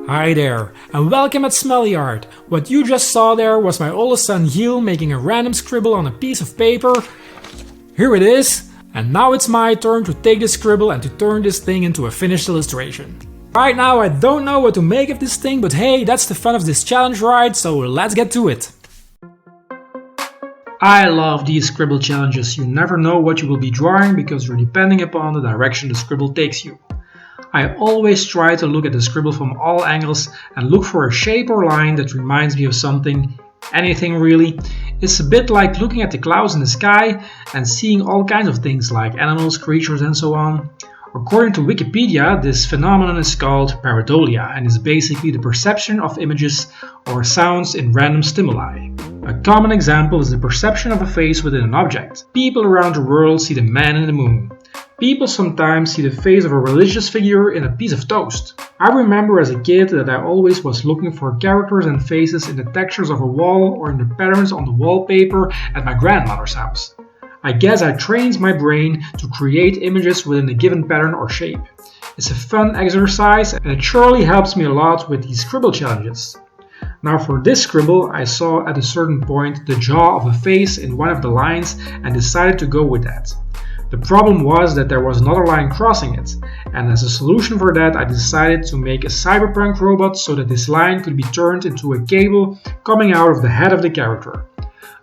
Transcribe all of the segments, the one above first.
Hi there, and welcome at Smully Art. What you just saw there was my oldest son Giel making a random scribble on a piece of paper. Here it is, and now it's my turn to take this scribble and to turn this thing into a finished illustration. Right now I don't know what to make of this thing, but hey, that's the fun of this challenge, right? So let's get to it. I love these scribble challenges. You never know what you will be drawing because you're depending upon the direction the scribble takes you. I always try to look at the scribble from all angles and look for a shape or line that reminds me of something, anything really. It's a bit like looking at the clouds in the sky and seeing all kinds of things like animals, creatures and so on. According to Wikipedia, this phenomenon is called pareidolia and is basically the perception of images or sounds in random stimuli. A common example is the perception of a face within an object. People around the world see the man in the moon. People sometimes see the face of a religious figure in a piece of toast. I remember as a kid that I always was looking for characters and faces in the textures of a wall or in the patterns on the wallpaper at my grandmother's house. I guess I trained my brain to create images within a given pattern or shape. It's a fun exercise and it surely helps me a lot with these scribble challenges. Now for this scribble, I saw at a certain point the jaw of a face in one of the lines and decided to go with that. The problem was that there was another line crossing it, and as a solution for that I decided to make a cyberpunk robot so that this line could be turned into a cable coming out of the head of the character.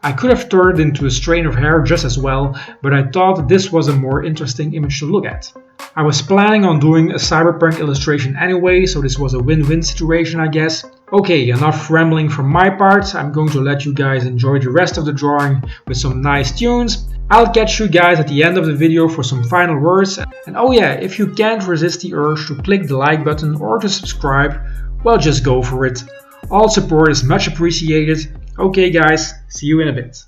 I could have turned it into a strain of hair just as well, but I thought that this was a more interesting image to look at. I was planning on doing a cyberpunk illustration anyway, so this was a win-win situation, I guess. Okay, enough rambling from my part. I'm going to let you guys enjoy the rest of the drawing with some nice tunes. I'll catch you guys at the end of the video for some final words. And oh yeah, if you can't resist the urge to click the like button or to subscribe, well, just go for it. All support is much appreciated. Okay guys, see you in a bit.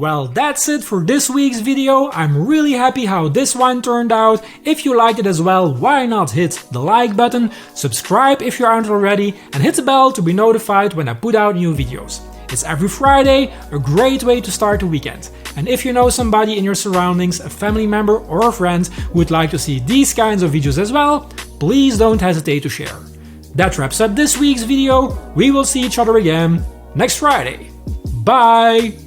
Well, that's it for this week's video. I'm really happy how this one turned out. If you liked it as well, why not hit the like button, subscribe if you aren't already, and hit the bell to be notified when I put out new videos. It's every Friday, a great way to start the weekend. And if you know somebody in your surroundings, a family member or a friend who would like to see these kinds of videos as well, please don't hesitate to share. That wraps up this week's video. We will see each other again next Friday. Bye!